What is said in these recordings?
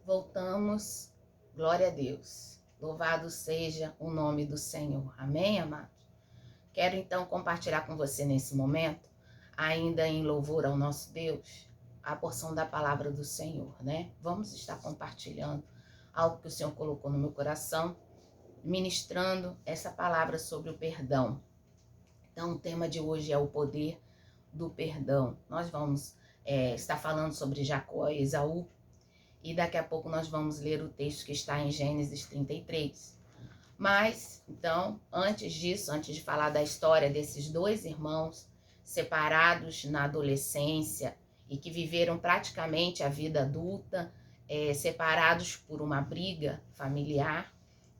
Voltamos, glória a Deus. Louvado seja o nome do Senhor. Amém, amados? Quero então compartilhar com você nesse momento, ainda em louvor ao nosso Deus, a porção da palavra do Senhor, né? Vamos estar compartilhando algo que o Senhor colocou no meu coração, ministrando essa palavra sobre o perdão. Então, o tema de hoje é o poder do perdão. Nós vamos estar falando sobre Jacó e Esaú, e daqui a pouco nós vamos ler o texto que está em Gênesis 33. Mas, então, antes disso, antes de falar da história desses dois irmãos separados na adolescência e que viveram praticamente a vida adulta, separados por uma briga familiar,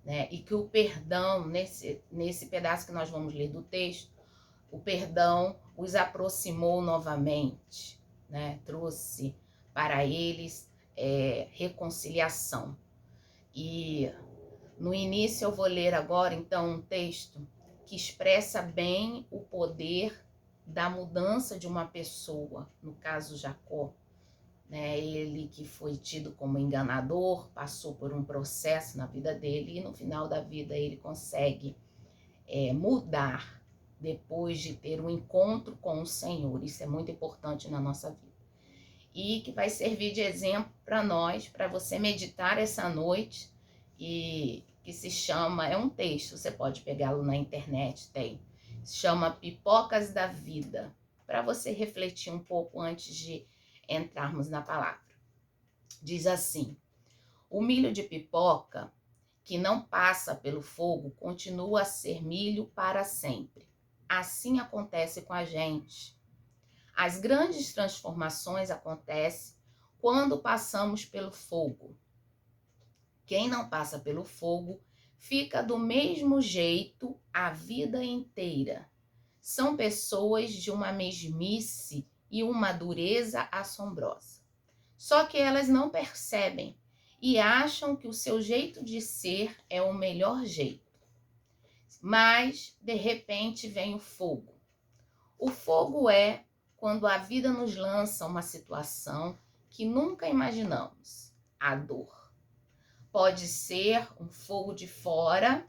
né? E que o perdão, nesse pedaço que nós vamos ler do texto, o perdão os aproximou novamente, né? Trouxe para eles reconciliação. E no início eu vou ler agora então um texto que expressa bem o poder da mudança de uma pessoa, no caso Jacó, né? Ele que foi tido como enganador, passou por um processo na vida dele e no final da vida ele consegue mudar depois de ter um encontro com o Senhor. Isso é muito importante na nossa vida. E que vai servir de exemplo para nós, para você meditar essa noite, e que se chama, é um texto, você pode pegá-lo na internet, se chama Pipocas da Vida, para você refletir um pouco antes de entrarmos na palavra. Diz assim: o milho de pipoca que não passa pelo fogo continua a ser milho para sempre. Assim acontece com a gente. As grandes transformações acontecem quando passamos pelo fogo. Quem não passa pelo fogo fica do mesmo jeito a vida inteira. São pessoas de uma mesmice e uma dureza assombrosa. Só que elas não percebem e acham que o seu jeito de ser é o melhor jeito. Mas, de repente, vem o fogo. O fogo é quando a vida nos lança uma situação que nunca imaginamos, a dor. Pode ser um fogo de fora,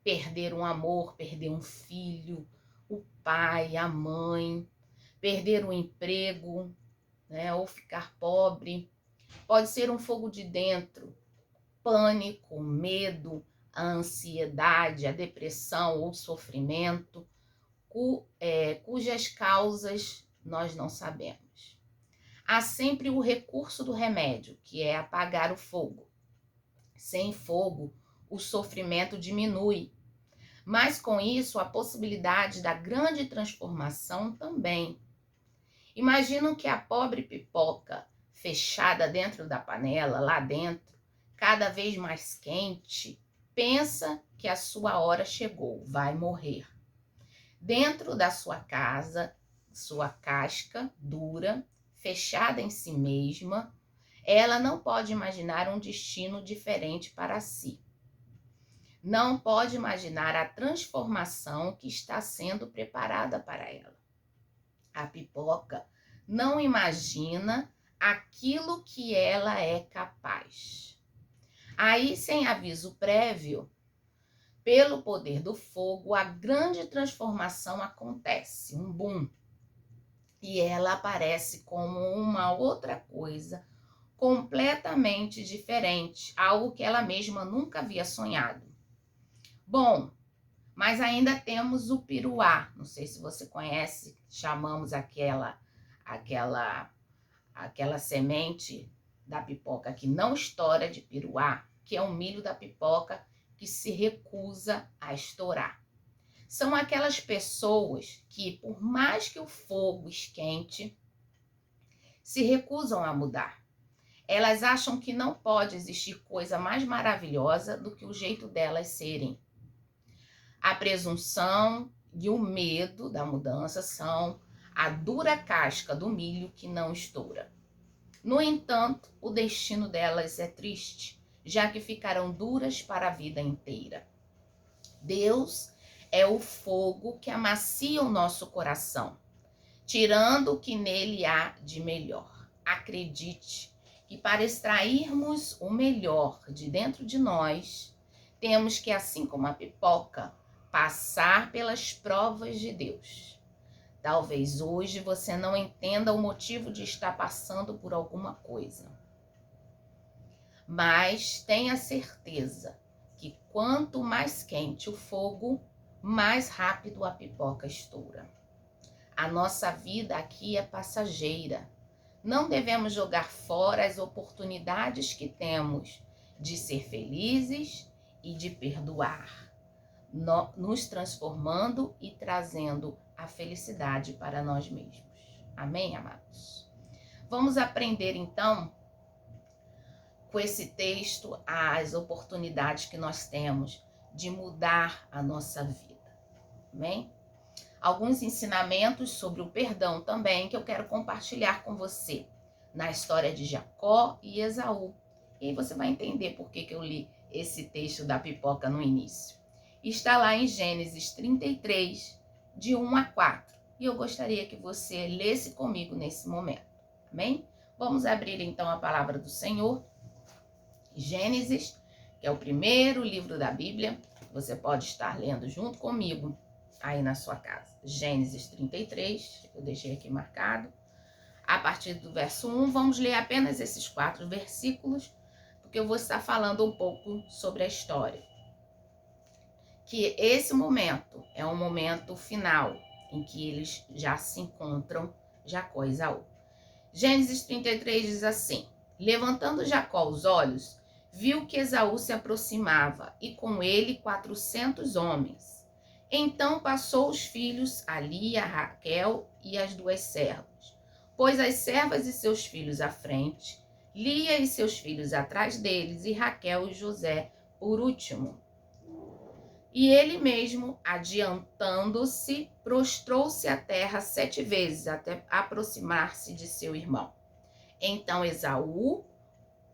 perder um amor, perder um filho, o pai, a mãe, perder um emprego, né, ou ficar pobre. Pode ser um fogo de dentro, pânico, o medo, a ansiedade, a depressão ou sofrimento, cujas causas nós não sabemos. Há sempre o recurso do remédio, que é apagar o fogo. Sem fogo, o sofrimento diminui, mas com isso a possibilidade da grande transformação também. Imaginam que a pobre pipoca, fechada dentro da panela, lá dentro, cada vez mais quente, pensa que a sua hora chegou, vai morrer. Dentro da sua casa, sua casca dura, fechada em si mesma, ela não pode imaginar um destino diferente para si. Não pode imaginar a transformação que está sendo preparada para ela. A pipoca não imagina aquilo que ela é capaz. Aí, sem aviso prévio, pelo poder do fogo, a grande transformação acontece, um boom. E ela aparece como uma outra coisa completamente diferente, algo que ela mesma nunca havia sonhado. Bom, mas ainda temos o piruá. Não sei se você conhece, chamamos aquela semente da pipoca que não estoura de piruá, que é o milho da pipoca que se recusa a estourar. São aquelas pessoas que, por mais que o fogo esquente, se recusam a mudar. Elas acham que não pode existir coisa mais maravilhosa do que o jeito delas serem. A presunção e o medo da mudança são a dura casca do milho que não estoura. No entanto, o destino delas é triste, já que ficarão duras para a vida inteira. Deus é o fogo que amacia o nosso coração, tirando o que nele há de melhor. Acredite que para extrairmos o melhor de dentro de nós, temos que, assim como a pipoca, passar pelas provas de Deus. Talvez hoje você não entenda o motivo de estar passando por alguma coisa. Mas tenha certeza que quanto mais quente o fogo, mais rápido a pipoca estoura. A nossa vida aqui é passageira. Não devemos jogar fora as oportunidades que temos de ser felizes e de perdoar, nos transformando e trazendo a felicidade para nós mesmos. Amém, amados? Vamos aprender, então, com esse texto, as oportunidades que nós temos de mudar a nossa vida. Amém? Alguns ensinamentos sobre o perdão também que eu quero compartilhar com você na história de Jacó e Esaú. E aí você vai entender por que eu li esse texto da pipoca no início. Está lá em Gênesis 33, de 1 a 4. E eu gostaria que você lesse comigo nesse momento. Amém? Vamos abrir então a palavra do Senhor. Gênesis, que é o primeiro livro da Bíblia. Você pode estar lendo junto comigo aí na sua casa. Gênesis 33, eu deixei aqui marcado. A partir do verso 1, vamos ler apenas esses 4 versículos, porque eu vou estar falando um pouco sobre a história. Que esse momento é um momento final, em que eles já se encontram, Jacó e Esaú. Gênesis 33 diz assim: levantando Jacó os olhos, viu que Esaú se aproximava, e com ele 400 homens. Então passou os filhos a Lia, a Raquel e as 2 servas. Pôs as servas e seus filhos à frente, Lia e seus filhos atrás deles, e Raquel e José por último. E ele mesmo, adiantando-se, prostrou-se à terra 7 vezes, até aproximar-se de seu irmão. Então Esaú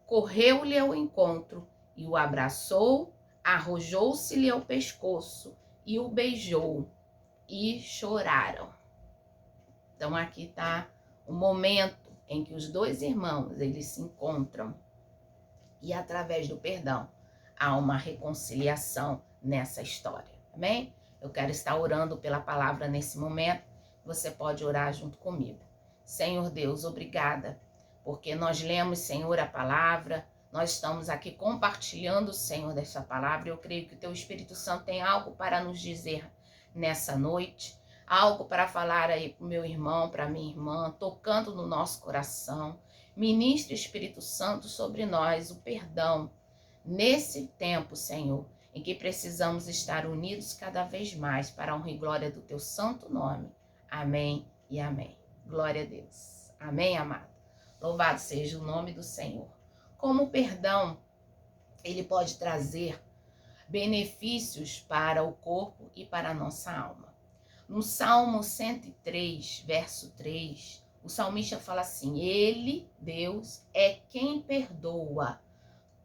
correu-lhe ao encontro e o abraçou, arrojou-se-lhe ao pescoço e o beijou, e choraram. Então aqui está o momento em que os 2 irmãos eles se encontram, e através do perdão há uma reconciliação nessa história, amém? Eu quero estar orando pela palavra nesse momento, você pode orar junto comigo. Senhor Deus, obrigada, porque nós lemos, Senhor, a palavra, nós estamos aqui compartilhando, Senhor, dessa palavra. Eu creio que o Teu Espírito Santo tem algo para nos dizer nessa noite, algo para falar aí para o meu irmão, para a minha irmã, tocando no nosso coração. Ministre, Espírito Santo, sobre nós o perdão nesse tempo, Senhor, em que precisamos estar unidos cada vez mais para a honra e glória do Teu santo nome. Amém e amém. Glória a Deus. Amém, amado? Louvado seja o nome do Senhor. Como o perdão, ele pode trazer benefícios para o corpo e para a nossa alma. No Salmo 103, verso 3, o salmista fala assim: Ele, Deus, é quem perdoa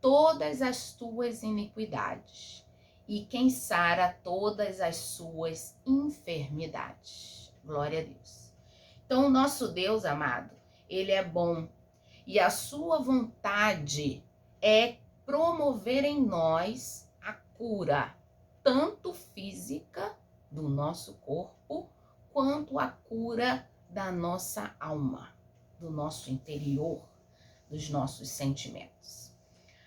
todas as tuas iniquidades e quem sara todas as suas enfermidades. Glória a Deus. Então, o nosso Deus, amado, ele é bom. E a sua vontade é promover em nós a cura, tanto física do nosso corpo, quanto a cura da nossa alma, do nosso interior, dos nossos sentimentos.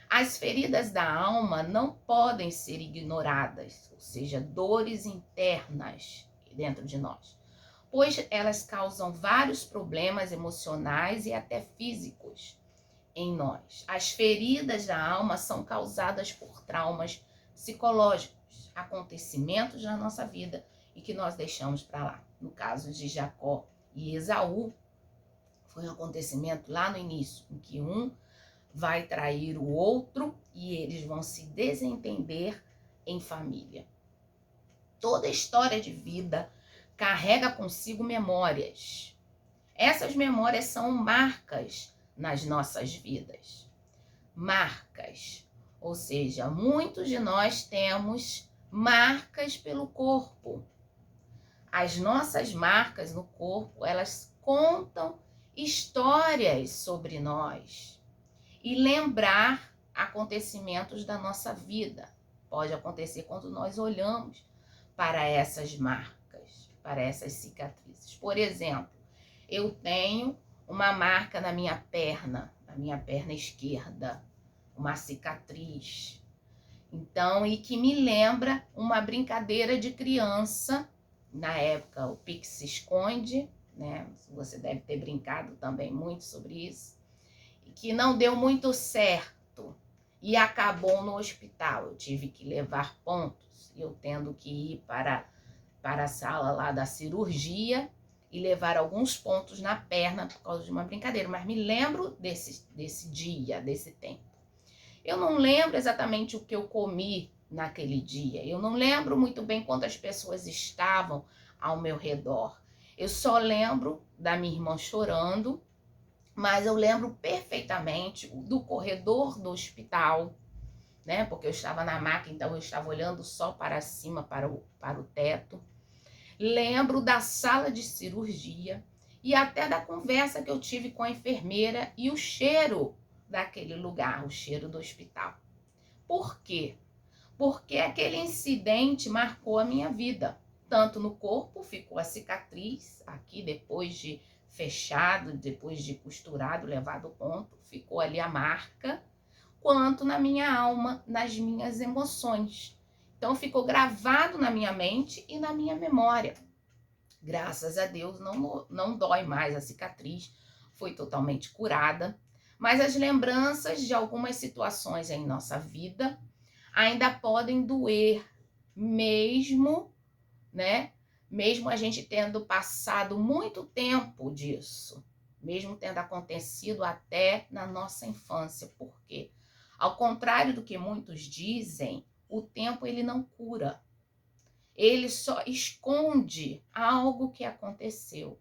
As feridas da alma não podem ser ignoradas, ou seja, dores internas dentro de nós, pois elas causam vários problemas emocionais e até físicos em nós. As feridas da alma são causadas por traumas psicológicos, acontecimentos na nossa vida e que nós deixamos para lá. No caso de Jacó e Esaú, foi um acontecimento lá no início, em que um vai trair o outro e eles vão se desentender em família. Toda história de vida carrega consigo memórias. Essas memórias são marcas nas nossas vidas. Marcas, ou seja, muitos de nós temos marcas pelo corpo. As nossas marcas no corpo, elas contam histórias sobre nós. e lembrar acontecimentos da nossa vida. Pode acontecer quando nós olhamos para essas marcas, para essas cicatrizes. Por exemplo, eu tenho uma marca na minha perna esquerda, uma cicatriz. Então, e que me lembra uma brincadeira de criança, na época o pique se esconde, né? Você deve ter brincado também muito sobre isso, e que não deu muito certo e acabou no hospital. Eu tive que levar pontos, eu tendo que ir para a sala lá da cirurgia e levar alguns pontos na perna por causa de uma brincadeira, mas me lembro desse dia, desse tempo. Eu não lembro exatamente o que eu comi naquele dia, eu não lembro muito bem quantas pessoas estavam ao meu redor. Eu só lembro da minha irmã chorando, mas eu lembro perfeitamente do corredor do hospital, né? Porque eu estava na maca, então eu estava olhando só para cima, para o teto. Lembro da sala de cirurgia e até da conversa que eu tive com a enfermeira e o cheiro daquele lugar, o cheiro do hospital. Por quê? Porque aquele incidente marcou a minha vida. Tanto no corpo, ficou a cicatriz, aqui depois de fechado, depois de costurado, levado ponto, ficou ali a marca, quanto na minha alma, nas minhas emoções. Então ficou gravado na minha mente e na minha memória. Graças a Deus não dói mais a cicatriz, foi totalmente curada. Mas as lembranças de algumas situações em nossa vida ainda podem doer, mesmo, né? Mesmo a gente tendo passado muito tempo disso, mesmo tendo acontecido até na nossa infância. Por quê? Ao contrário do que muitos dizem, o tempo ele não cura. Ele só esconde algo que aconteceu.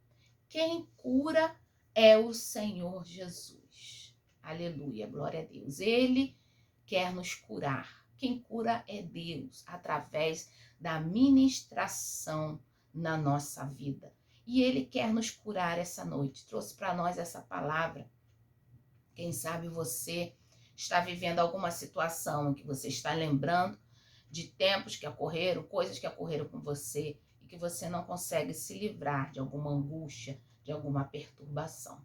Quem cura é o Senhor Jesus. Aleluia, glória a Deus. Ele quer nos curar. Quem cura é Deus, através da ministração na nossa vida. E Ele quer nos curar essa noite. Trouxe para nós essa palavra. Quem sabe você está vivendo alguma situação em que você está lembrando de tempos que ocorreram, coisas que ocorreram com você e que você não consegue se livrar de alguma angústia, de alguma perturbação.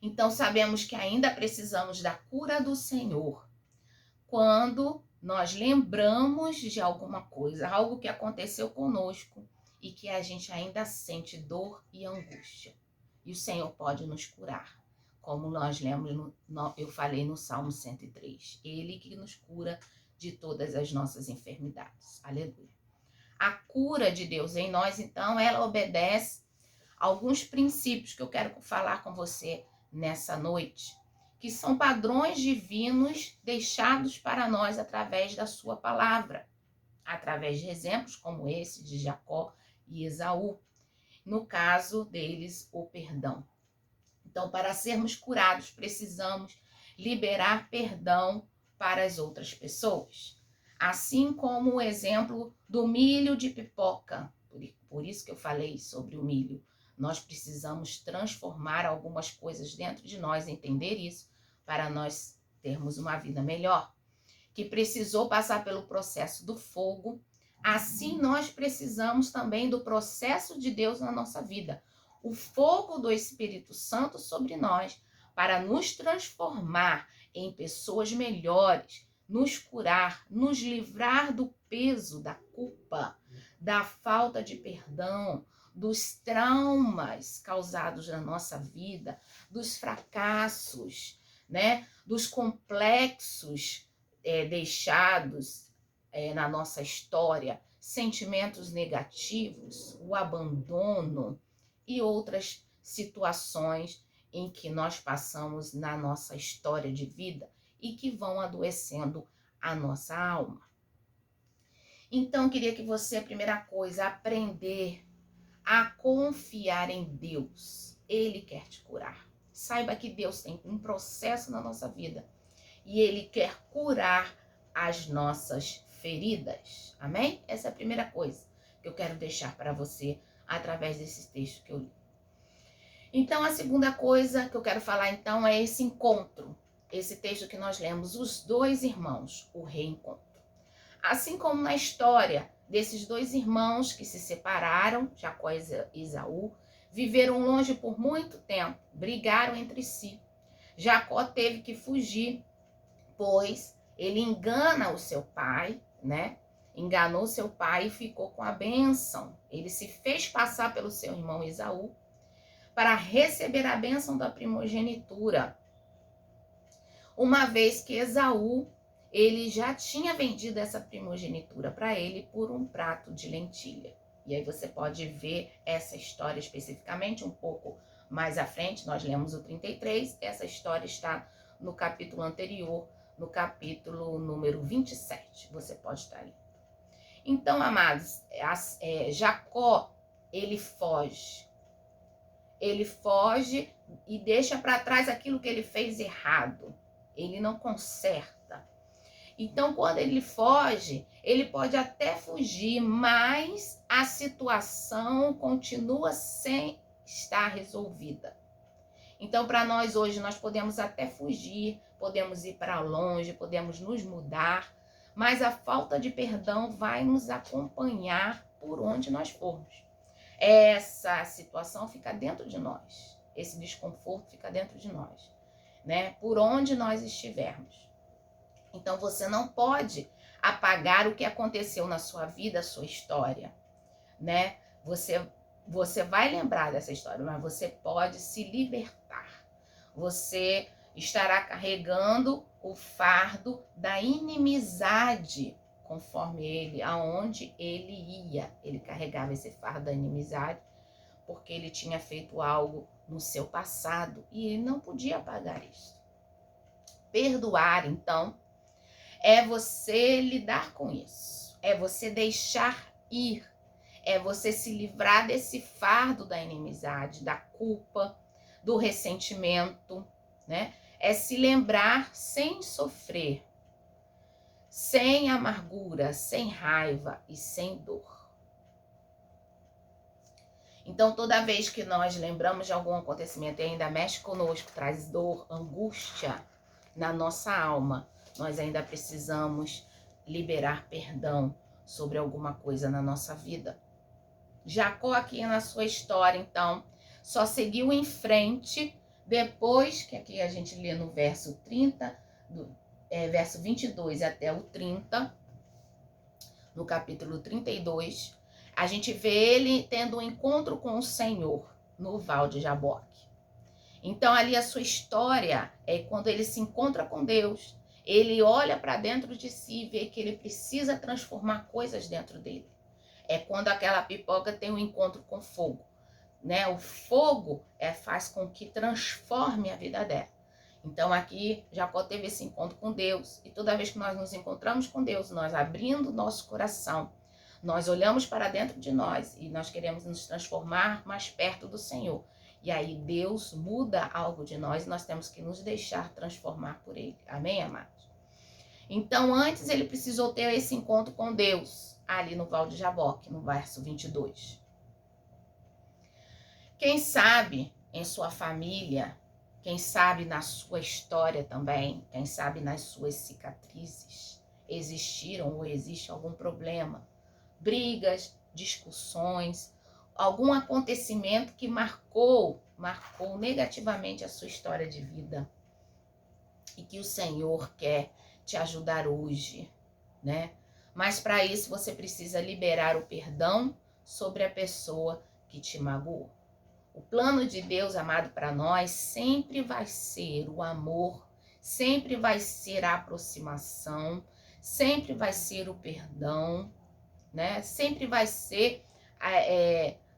Então sabemos que ainda precisamos da cura do Senhor quando nós lembramos de alguma coisa, algo que aconteceu conosco e que a gente ainda sente dor e angústia. E o Senhor pode nos curar. Como nós lemos, eu falei no Salmo 103. Ele que nos cura de todas as nossas enfermidades. Aleluia. A cura de Deus em nós, então, ela obedece a alguns princípios que eu quero falar com você nessa noite, que são padrões divinos deixados para nós através da sua palavra, através de exemplos como esse de Jacó e Esaú. No caso deles, o perdão. Então, para sermos curados, precisamos liberar perdão para as outras pessoas. Assim como o exemplo do milho de pipoca. Por isso que eu falei sobre o milho. Nós precisamos transformar algumas coisas dentro de nós, entender isso, para nós termos uma vida melhor. Que precisou passar pelo processo do fogo, assim nós precisamos também do processo de Deus na nossa vida. O fogo do Espírito Santo sobre nós, para nos transformar em pessoas melhores, nos curar, nos livrar do peso da culpa, da falta de perdão, dos traumas causados na nossa vida, dos fracassos, né? Dos complexos deixados na nossa história, sentimentos negativos, o abandono e outras situações em que nós passamos na nossa história de vida e que vão adoecendo a nossa alma. Então, eu queria que você, a primeira coisa, aprender a confiar em Deus. Ele quer te curar. Saiba que Deus tem um processo na nossa vida e Ele quer curar as nossas feridas. Amém? Essa é a primeira coisa que eu quero deixar para você através desse texto que eu li. Então, a segunda coisa que eu quero falar, então, é esse encontro. Esse texto que nós lemos, os dois irmãos, o reencontro. Assim como na história desses dois irmãos que se separaram, Jacó e Esaú, viveram longe por muito tempo, brigaram entre si. Jacó teve que fugir, pois ele engana o seu pai, né? Enganou seu pai e ficou com a bênção. Ele se fez passar pelo seu irmão Esaú para receber a bênção da primogenitura. Uma vez que Esaú, ele já tinha vendido essa primogenitura para ele por um prato de lentilha. E aí você pode ver essa história especificamente um pouco mais à frente. Nós lemos o 33, essa história está no capítulo anterior, no capítulo número 27. Você pode estar ali. Então, amados, Jacó, ele foge. Ele foge e deixa para trás aquilo que ele fez errado. Ele não conserta. Então, quando ele foge, ele pode até fugir, mas a situação continua sem estar resolvida. Então, para nós hoje, nós podemos até fugir, podemos ir para longe, podemos nos mudar, mas a falta de perdão vai nos acompanhar por onde nós formos. Essa situação fica dentro de nós, esse desconforto fica dentro de nós, né? Por onde nós estivermos. Então, você não pode apagar o que aconteceu na sua vida, a sua história, né? Você vai lembrar dessa história, mas você pode se libertar. Você estará carregando o fardo da inimizade, conforme ele, aonde ele ia. Ele carregava esse fardo da inimizade, porque ele tinha feito algo no seu passado e ele não podia apagar isso. Perdoar, então, é você lidar com isso, é você deixar ir, é você se livrar desse fardo da inimizade, da culpa, do ressentimento, né? É se lembrar sem sofrer, sem amargura, sem raiva e sem dor. Então, toda vez que nós lembramos de algum acontecimento e ainda mexe conosco, traz dor, angústia na nossa alma, nós ainda precisamos liberar perdão sobre alguma coisa na nossa vida. Jacó aqui na sua história, então, só seguiu em frente depois que aqui a gente lê no verso 30, verso 22 até o 30, no capítulo 32, a gente vê ele tendo um encontro com o Senhor no Val de Jaboque. Então, ali a sua história é quando ele se encontra com Deus, ele olha para dentro de si e vê que ele precisa transformar coisas dentro dele. É quando aquela pipoca tem um encontro com fogo, né? O fogo faz com que transforme a vida dela. Então aqui Jacó teve esse encontro com Deus, e toda vez que nós nos encontramos com Deus, nós abrindo nosso coração, nós olhamos para dentro de nós e nós queremos nos transformar mais perto do Senhor. E aí Deus muda algo de nós e nós temos que nos deixar transformar por Ele. Amém, amados? Então antes ele precisou ter esse encontro com Deus, ali no Val de Jaboque, no verso 22. Quem sabe em sua família, quem sabe na sua história também, quem sabe nas suas cicatrizes, existiram ou existe algum problema, brigas, discussões, algum acontecimento que marcou negativamente a sua história de vida e que o Senhor quer te ajudar hoje, né? Mas para isso você precisa liberar o perdão sobre a pessoa que te magoou. O plano de Deus, amado, para nós sempre vai ser o amor, sempre vai ser a aproximação, sempre vai ser o perdão, né? Sempre vai ser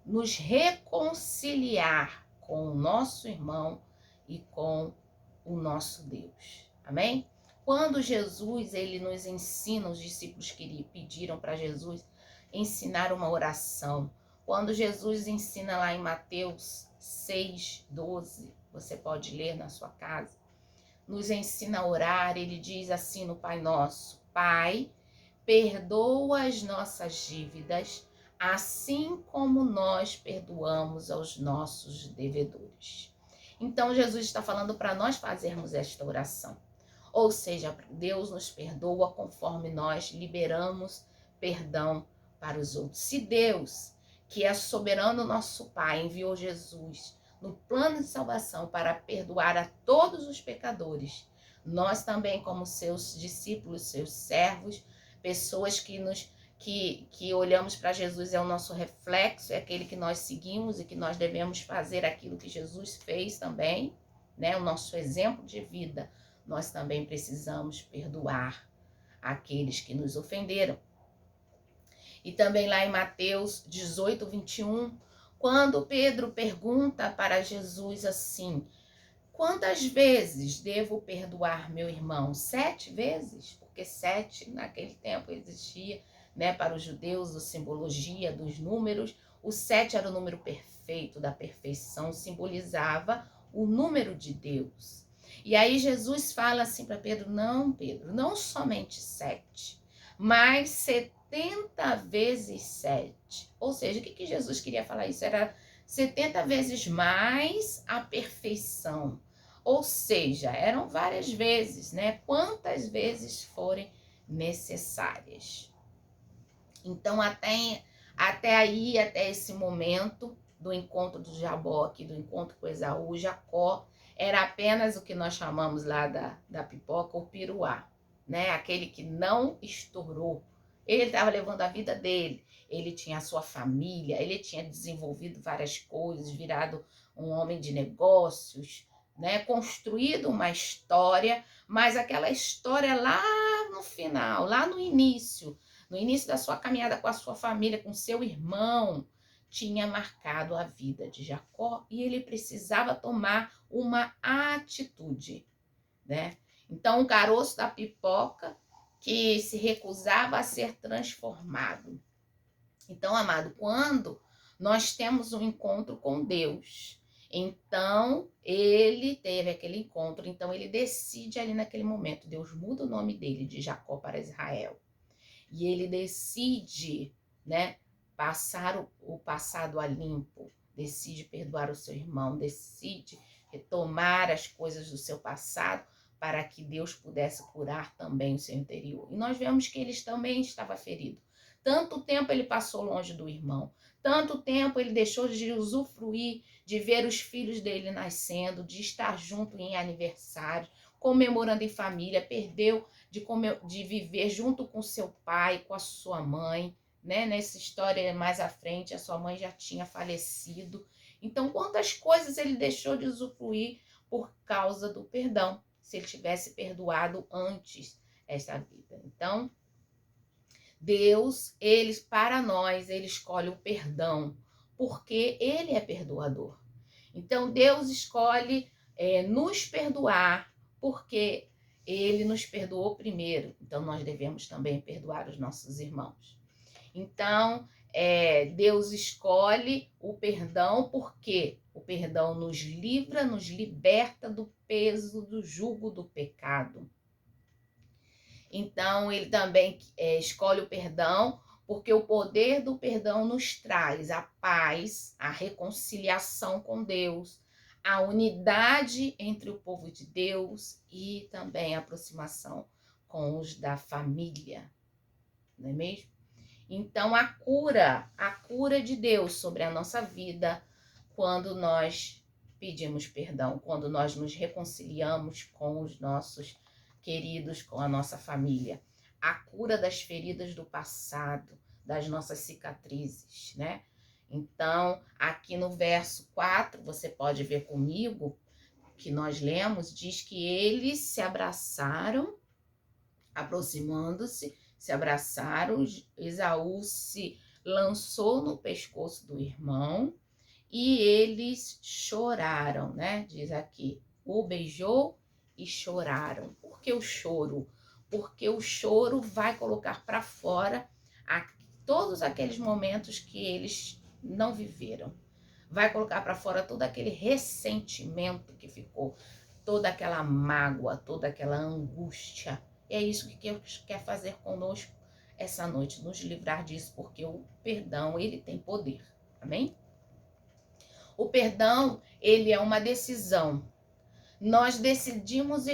nos reconciliar com o nosso irmão e com o nosso Deus. Amém? Quando Jesus, ele nos ensina, os discípulos que pediram para Jesus ensinar uma oração. Quando Jesus ensina lá em Mateus 6:12, você pode ler na sua casa, nos ensina a orar, ele diz assim no Pai Nosso: Pai, perdoa as nossas dívidas, assim como nós perdoamos aos nossos devedores. Então, Jesus está falando para nós fazermos esta oração. Ou seja, Deus nos perdoa conforme nós liberamos perdão para os outros. Se Deus, que é soberano nosso Pai, enviou Jesus no plano de salvação para perdoar a todos os pecadores, nós também, como seus discípulos, seus servos, pessoas que olhamos para Jesus, é o nosso reflexo, é aquele que nós seguimos e que nós devemos fazer aquilo que Jesus fez também, né? O nosso exemplo de vida. Nós também precisamos perdoar aqueles que nos ofenderam. E também lá em Mateus 18, 21, quando Pedro pergunta para Jesus assim: quantas vezes devo perdoar meu irmão? 7 vezes? Porque 7 naquele tempo existia, né, para os judeus, a simbologia dos números. O 7 era o número perfeito, da perfeição, simbolizava o número de Deus. E aí Jesus fala assim para Pedro, Pedro, não somente 7, mas 70 vezes 7. Ou seja, o que Jesus queria falar isso? Era 70 vezes mais a perfeição. Ou seja, eram várias vezes, né? Quantas vezes forem necessárias. Então, até esse momento do encontro do Jaboque, do encontro com Esaú, Jacó era apenas o que nós chamamos lá da pipoca, o piruá, né? Aquele que não estourou. Ele estava levando a vida dele, ele tinha a sua família, ele tinha desenvolvido várias coisas, virado um homem de negócios, né? Construído uma história, mas aquela história lá no final, lá no início da sua caminhada com a sua família, com seu irmão, tinha marcado a vida de Jacó e ele precisava tomar uma atitude, né? Então, o caroço da pipoca que se recusava a ser transformado. Então, amado, quando nós temos um encontro com Deus, então ele teve aquele encontro, então ele decide ali naquele momento, Deus muda o nome dele de Jacó para Israel. E ele decide, né, passar o passado a limpo, decide perdoar o seu irmão, decide retomar as coisas do seu passado para que Deus pudesse curar também o seu interior. E nós vemos que ele também estava ferido. Tanto tempo ele passou longe do irmão, tanto tempo ele deixou de usufruir, de ver os filhos dele nascendo, de estar junto em aniversário, comemorando em família, perdeu de viver junto com seu pai, com a sua mãe, né? Nessa história mais à frente, a sua mãe já tinha falecido. Então, quantas coisas ele deixou de usufruir por causa do perdão, se ele tivesse perdoado antes esta vida. Então, Deus, para nós, ele escolhe o perdão, porque ele é perdoador. Então, Deus escolhe nos perdoar, porque ele nos perdoou primeiro. Então, nós devemos também perdoar os nossos irmãos. Então, Deus escolhe o perdão, porque o perdão nos livra, nos liberta do peso, do jugo do pecado. Então, ele também escolhe o perdão, porque o poder do perdão nos traz a paz, a reconciliação com Deus, a unidade entre o povo de Deus e também a aproximação com os da família, não é mesmo? Então, a cura de Deus sobre a nossa vida, quando nós pedimos perdão, quando nós nos reconciliamos com os nossos queridos, com a nossa família. A cura das feridas do passado, das nossas cicatrizes, né? Então, aqui no verso 4, você pode ver comigo, que nós lemos, diz que eles se abraçaram, aproximando-se, se abraçaram, Esaú se lançou no pescoço do irmão e eles choraram, né? Diz aqui, o beijou e choraram. Por que o choro? Porque o choro vai colocar para fora todos aqueles momentos que eles não viveram. Vai colocar para fora todo aquele ressentimento que ficou, toda aquela mágoa, toda aquela angústia. E é isso que Deus quer fazer conosco, essa noite nos livrar disso, porque o perdão, ele tem poder. Amém? O perdão, ele é uma decisão. Nós decidimos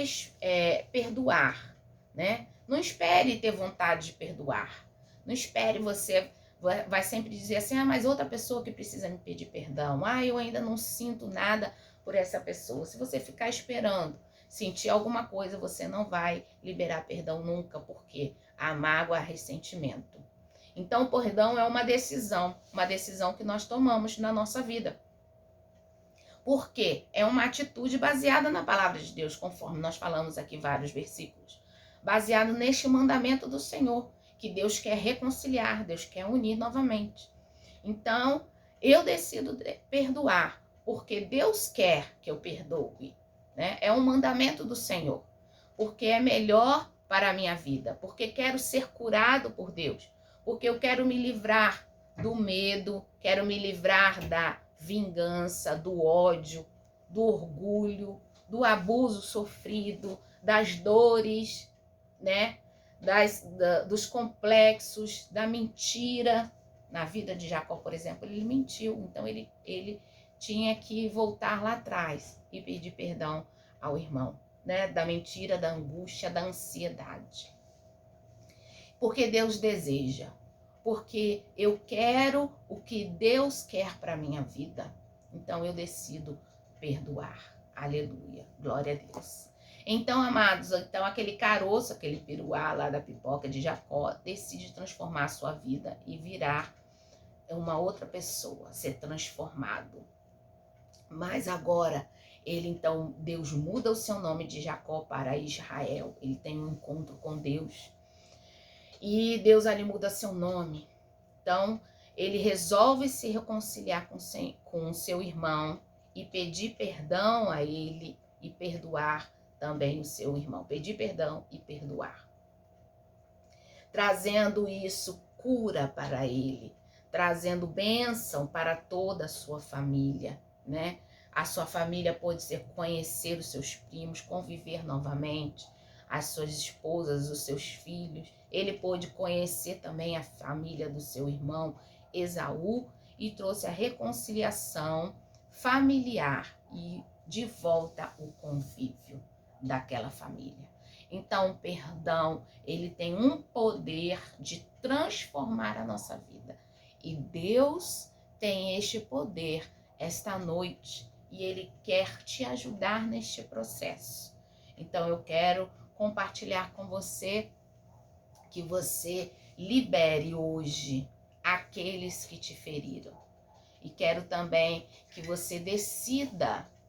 perdoar, né? Não espere ter vontade de perdoar. Não espere você vai sempre dizer assim, mas outra pessoa que precisa me pedir perdão. Eu ainda não sinto nada por essa pessoa. Se você ficar esperando sentir alguma coisa, você não vai liberar perdão nunca, porque há mágoa, há ressentimento. Então, o perdão é uma decisão que nós tomamos na nossa vida. Porque é uma atitude baseada na palavra de Deus, conforme nós falamos aqui vários versículos. Baseado neste mandamento do Senhor, que Deus quer reconciliar, Deus quer unir novamente. Então, eu decido perdoar, porque Deus quer que eu perdoe. Né? É um mandamento do Senhor, porque é melhor para a minha vida, porque quero ser curado por Deus, porque eu quero me livrar do medo, quero me livrar da vingança, do ódio, do orgulho, do abuso sofrido, das dores, né? Dos complexos, da mentira. Na vida de Jacó, por exemplo, ele mentiu, então ele tinha que voltar lá atrás e pedir perdão ao irmão, né? Da mentira, da angústia, da ansiedade. Porque Deus deseja. Porque eu quero o que Deus quer para a minha vida. Então eu decido perdoar. Aleluia. Glória a Deus. Então, amados, aquele caroço, aquele peruá lá da pipoca de Jacó, decide transformar a sua vida e virar uma outra pessoa, ser transformado. Mas agora, Deus muda o seu nome de Jacó para Israel. Ele tem um encontro com Deus. E Deus ali muda seu nome. Então, ele resolve se reconciliar com seu irmão e pedir perdão a ele e perdoar também o seu irmão. Pedir perdão e perdoar. Trazendo isso cura para ele, trazendo bênção para toda a sua família, né? A sua família pode conhecer os seus primos, conviver novamente, as suas esposas, os seus filhos. Ele pôde conhecer também a família do seu irmão Esaú e trouxe a reconciliação familiar e de volta o convívio daquela família. Então, o perdão, ele tem um poder de transformar a nossa vida. E Deus tem este poder esta noite e ele quer te ajudar neste processo. Então, eu quero compartilhar com você que você libere hoje aqueles que te feriram. E quero também que você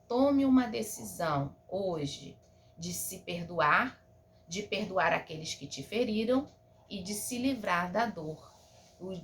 tome uma decisão hoje de se perdoar, de perdoar aqueles que te feriram e de se livrar da dor,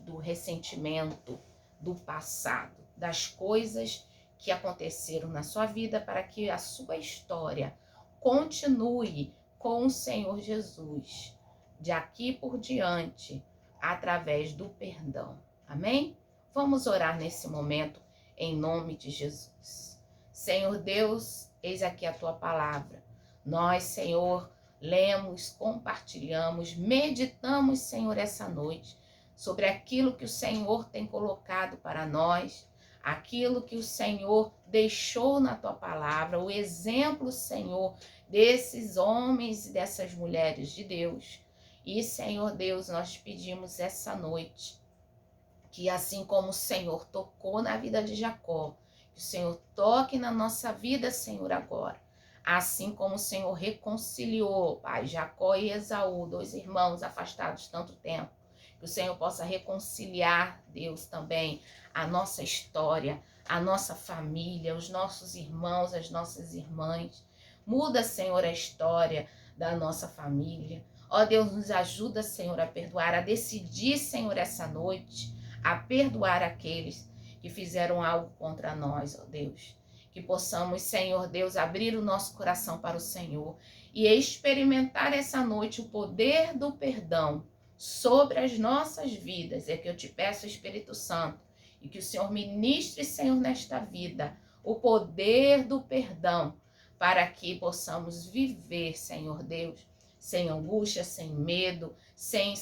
do ressentimento, do passado, das coisas que aconteceram na sua vida, para que a sua história continue com o Senhor Jesus, de aqui por diante, através do perdão. Amém? Vamos orar nesse momento, em nome de Jesus. Senhor Deus, eis aqui a tua palavra. Nós, Senhor, lemos, compartilhamos, meditamos, Senhor, essa noite, sobre aquilo que o Senhor tem colocado para nós, aquilo que o Senhor deixou na tua palavra, o exemplo, Senhor, desses homens e dessas mulheres de Deus. E, Senhor Deus, nós pedimos essa noite que, assim como o Senhor tocou na vida de Jacó, que o Senhor toque na nossa vida, Senhor, agora. Assim como o Senhor reconciliou, Pai, Jacó e Esaú, dois irmãos afastados tanto tempo, que o Senhor possa reconciliar, Deus, também a nossa história, a nossa família, os nossos irmãos, as nossas irmãs. Muda, Senhor, a história da nossa família. Ó Deus, nos ajuda, Senhor, a perdoar, a decidir, Senhor, essa noite, a perdoar aqueles que fizeram algo contra nós, ó Deus. Que possamos, Senhor Deus, abrir o nosso coração para o Senhor e experimentar essa noite o poder do perdão sobre as nossas vidas. É que eu te peço, Espírito Santo, e que o Senhor ministre, Senhor, nesta vida, o poder do perdão, para que possamos viver, Senhor Deus, sem angústia, sem medo, sem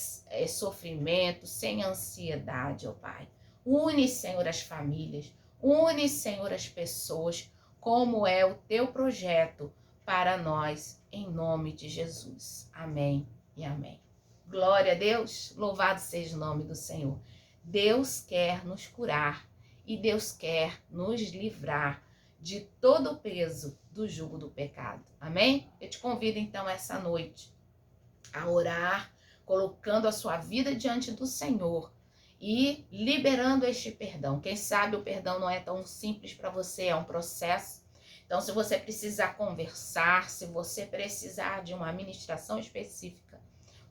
sofrimento, sem ansiedade, ó Pai. Une, Senhor, as famílias, une, Senhor, as pessoas, como é o teu projeto para nós, em nome de Jesus. Amém e amém. Glória a Deus, louvado seja o nome do Senhor. Deus quer nos curar e Deus quer nos livrar de todo o peso do jugo do pecado. Amém? Eu te convido então essa noite a orar, colocando a sua vida diante do Senhor e liberando este perdão. Quem sabe o perdão não é tão simples para você, é um processo. Então, se você precisar conversar, se você precisar de uma ministração específica,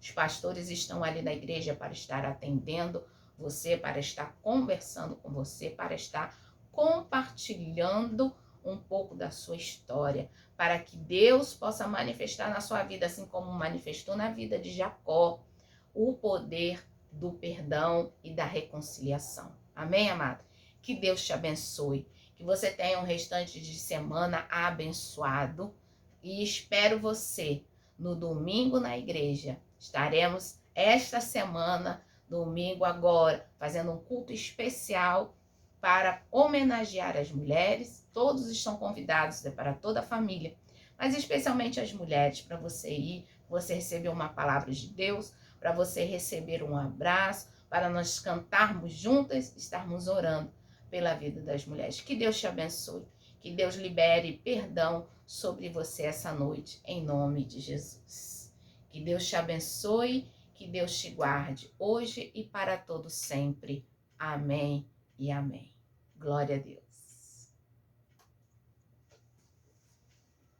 os pastores estão ali na igreja para estar atendendo você, para estar conversando com você, para estar compartilhando um pouco da sua história, para que Deus possa manifestar na sua vida, assim como manifestou na vida de Jacó, o poder do perdão e da reconciliação. Amém, amado? Que Deus te abençoe, que você tenha um restante de semana abençoado e espero você no domingo na igreja. Estaremos esta semana, domingo agora, fazendo um culto especial para homenagear as mulheres. Todos estão convidados, para toda a família, mas especialmente as mulheres, para você ir, você receber uma palavra de Deus, para você receber um abraço, para nós cantarmos juntas, estarmos orando pela vida das mulheres. Que Deus te abençoe, que Deus libere perdão sobre você essa noite, em nome de Jesus. Que Deus te abençoe, que Deus te guarde hoje e para todo sempre. Amém e amém. Glória a Deus.